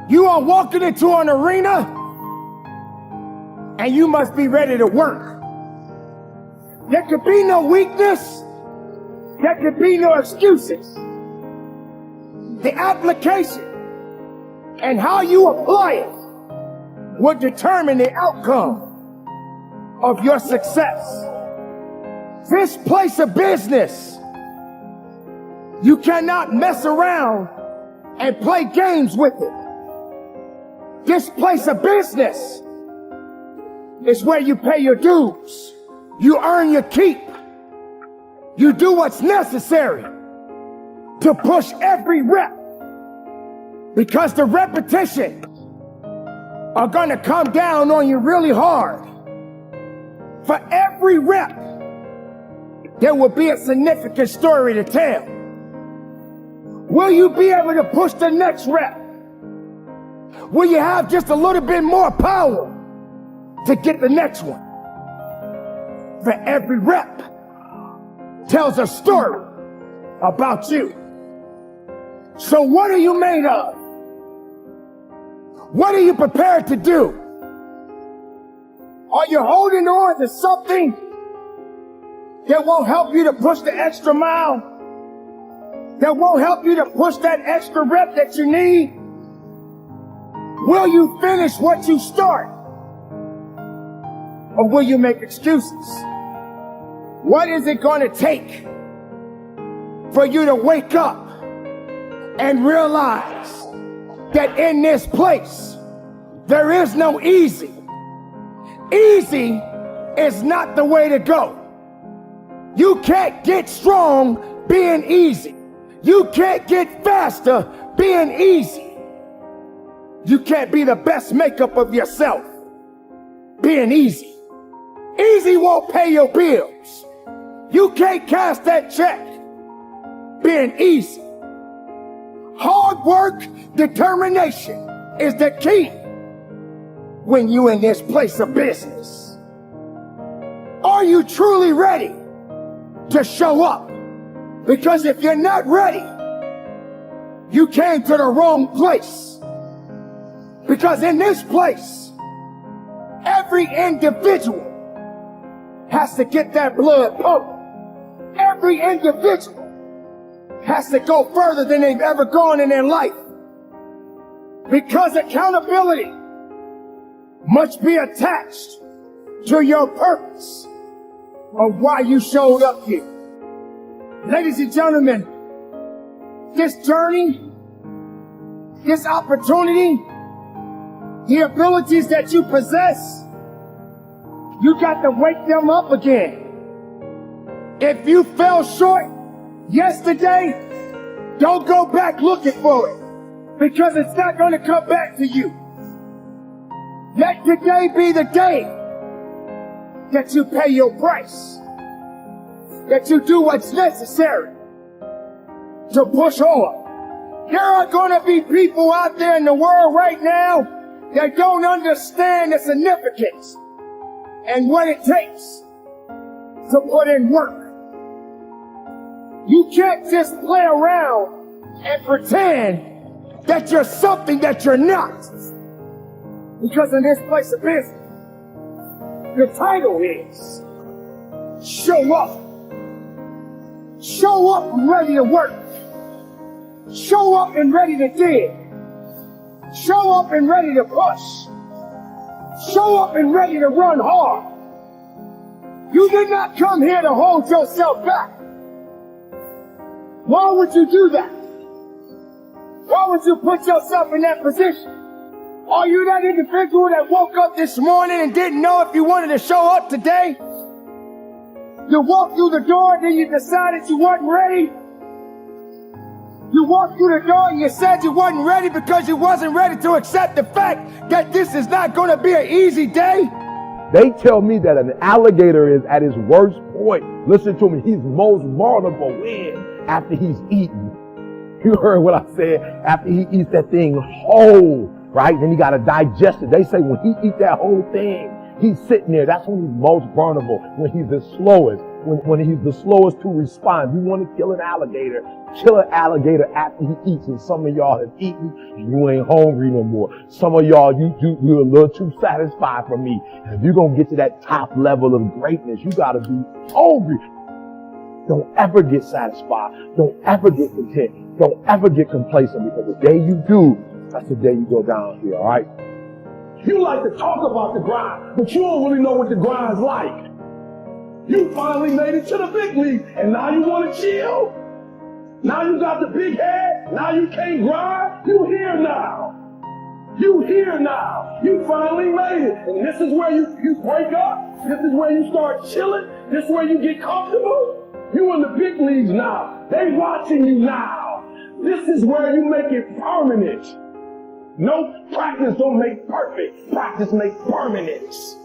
You are walking into an arena and you must be ready to work. There could be no weakness. There could be no excuses. The application and how you apply it will determine the outcome of your success. This place of business, you cannot mess around and play games with it. This place of business is where you pay your dues. You earn your keep. You do what's necessary to push every rep, because the repetition are gonna come down on you really hard. For every rep, there will be a significant story to tell. Will you be able to push the next rep? Will you have just a little bit more power to get the next one? For every rep tells a story about you. So what are you made of? What are you prepared to do? Are you holding on to something that won't help you to push the extra mile? That won't help you to push that extra rep that you need? Will you finish what you start? Or will you make excuses? What is it going to take for you to wake up and realize that in this place, there is no easy? Easy is not the way to go. You can't get strong being easy. You can't get faster being easy. You can't be the best makeup of yourself being easy. Easy won't pay your bills. You can't cash that check being easy. Hard work, determination is the key when you're in this place of business. Are you truly ready to show up? Because if you're not ready, you came to the wrong place. Because in this place, every individual has to get that blood pumping. Every individual has to go further than they've ever gone in their life. Because accountability must be attached to your purpose of why you showed up here. Ladies and gentlemen, this journey, this opportunity, the abilities that you possess, you got to wake them up again. If you fell short yesterday, don't go back looking for it, because it's not going to come back to you. Let today be the day that you pay your price, that you do what's necessary to push on. There are going to be people out there in the world right now that don't understand the significance and what it takes to put in work. You can't just play around and pretend that you're something that you're not. Because in this place of business, the title is Show Up. Show up and ready to work. Show up and ready to dig. Show up and ready to push. Show up and ready to run hard. You did not come here to hold yourself back. Why would you do that? Why would you put yourself in that position? Are you that individual that woke up this morning and didn't know if you wanted to show up today? You walked through the door and then you decided you weren't ready. You walked through the door and you said you wasn't ready because you wasn't ready to accept the fact that this is not going to be an easy day. They tell me that an alligator is at his worst point. Listen to me, he's most vulnerable when? After he's eaten. You heard what I said? After he eats that thing whole, right? Then he got to digest it. They say when he eats that whole thing, he's sitting there. That's when he's most vulnerable, when he's the slowest, when he's the slowest to respond. You want to kill an alligator, kill an alligator after he eats, and some of y'all have eaten and you ain't hungry no more. Some of y'all, you're a little too satisfied for me. And if you're going to get to that top level of greatness, you got to be hungry. Don't ever get satisfied. Don't ever get content. Don't ever get complacent, because the day you do, that's the day you go down here, all right? You like to talk about the grind, but you don't really know what the grind's like. You finally made it to the big league, and now you want to chill? Now you got the big head? Now you can't grind? You here now. You here now. You finally made it. And this is where you break up. This is where you start chilling. This is where you get comfortable. You in the big leagues now. They watching you now. This is where you make it permanent. No, practice don't make perfect. Practice make permanence.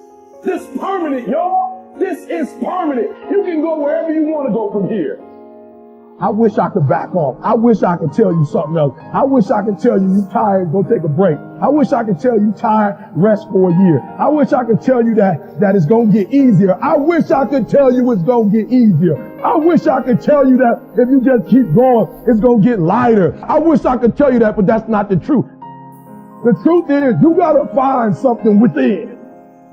This permanent, y'all. This is permanent. You can go wherever you want to go from here. I wish I could back off. I wish I could tell you something else. I wish I could tell you you're tired, go take a break. I wish I could tell you tired, rest for a year. I wish I could tell you that it's going to get easier. I wish I could tell you it's going to get easier. I wish I could tell you that if you just keep going, it's going to get lighter. I wish I could tell you that, but that's not the truth. The truth is, you got to find something within.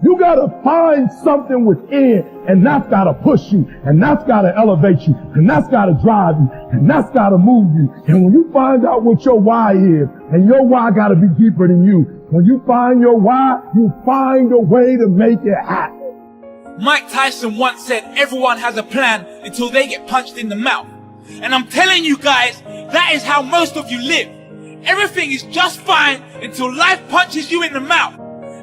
You got to find something within, and that's got to push you, and that's got to elevate you, and that's got to drive you, and that's got to move you. And when you find out what your why is, and your why got to be deeper than you, when you find your why, you find a way to make it happen. Mike Tyson once said everyone has a plan until they get punched in the mouth. And I'm telling you guys, that is how most of you live. Everything is just fine until life punches you in the mouth.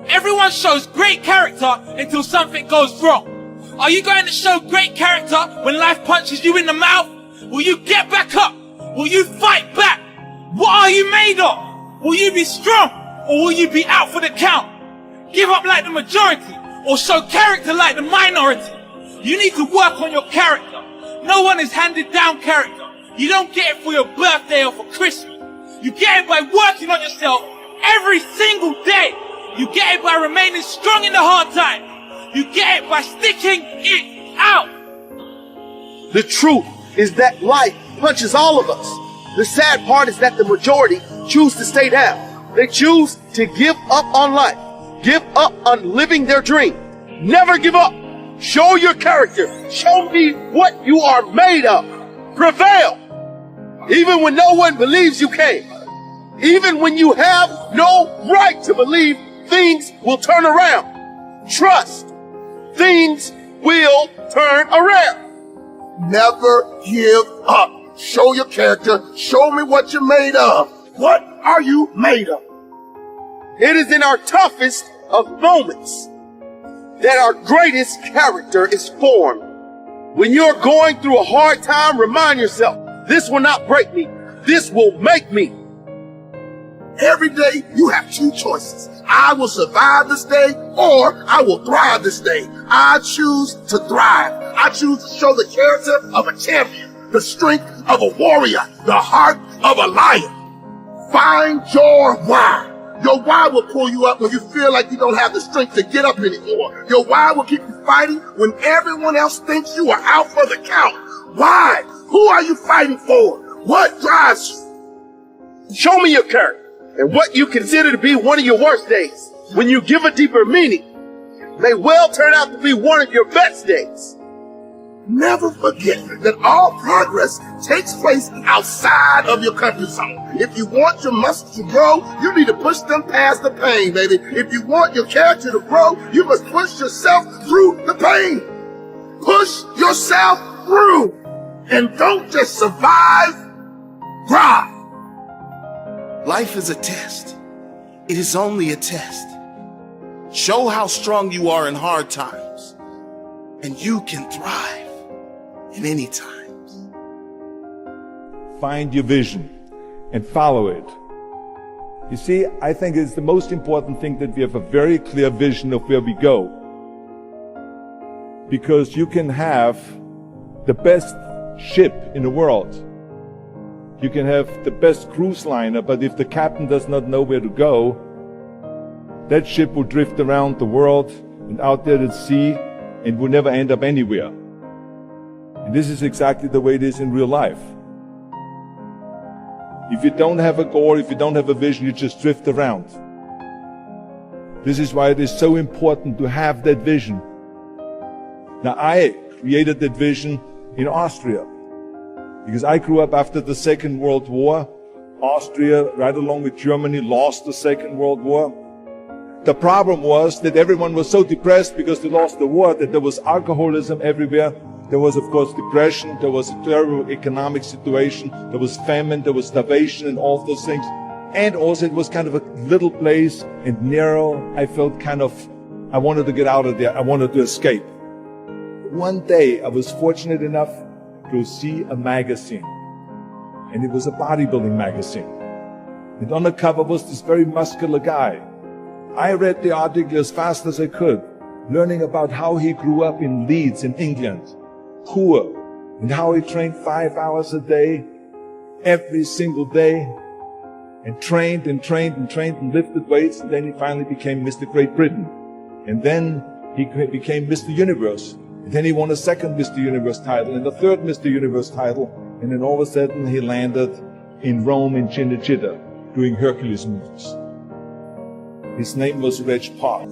Everyone shows great character until something goes wrong. Are you going to show great character when life punches you in the mouth? Will you get back up? Will you fight back? What are you made of? Will you be strong, or will you be out for the count? Give up like the majority, or show character like the minority? You need to work on your character. No one is handed down character. You don't get it for your birthday or for Christmas. You get it by working on yourself every single day. You get it by remaining strong in the hard times. You get it by sticking it out. The truth is that life punches all of us. The sad part is that the majority choose to stay down. They choose to give up on life, give up on living their dream. Never give up. Show your character. Show me what you are made of. Prevail. Even when no one believes you can. Even when you have no right to believe things will turn around. Trust. Things will turn around. Never give up. Show your character. Show me what you're made of. What are you made of? It is in our toughest of moments that our greatest character is formed. When you're going through a hard time, remind yourself, this will not break me. This will make me. Every day you have two choices. I will survive this day, or I will thrive this day. I choose to thrive. I choose to show the character of a champion, the strength of a warrior, the heart of a lion. Find your why. Your why will pull you up when you feel like you don't have the strength to get up anymore. Your why will keep you fighting when everyone else thinks you are out for the count. Why? Who are you fighting for? What drives you? Show me your character and what you consider to be one of your worst days. When you give a deeper meaning, may well turn out to be one of your best days. Never forget that all progress takes place outside of your comfort zone. If you want your muscles to grow, you need to push them past the pain, baby. If you want your character to grow, you must push yourself through the pain. Push yourself through. And don't just survive, thrive. Life is a test. It is only a test. Show how strong you are in hard times, and you can thrive in any times. Find your vision and follow it. You see, I think it's the most important thing that we have a very clear vision of where we go. Because you can have the best ship in the world. You can have the best cruise liner, but if the captain does not know where to go, that ship will drift around the world and out there at sea and will never end up anywhere. And this is exactly the way it is in real life. If you don't have a goal, if you don't have a vision, you just drift around. This is why it is so important to have that vision. Now, I created that vision in Austria because I grew up after the Second World War. Austria, right along with Germany, lost the Second World War. The problem was that everyone was so depressed because they lost the war that there was alcoholism everywhere. There was, of course, depression. There was a terrible economic situation. There was famine. There was starvation and all those things. And also it was kind of a little place and narrow. I felt I wanted to get out of there. I wanted to escape. One day I was fortunate enough to see a magazine. And it was a bodybuilding magazine. And on the cover was this very muscular guy. I read the article as fast as I could, learning about how he grew up in Leeds in England, poor, and how he trained 5 hours a day, every single day, and trained and trained and trained and lifted weights, and then he finally became Mr. Great Britain. And then he became Mr. Universe. And then he won a second Mr. Universe title and a third Mr. Universe title. And then all of a sudden he landed in Rome in Cinecittà doing Hercules movies. His name was Reg Park.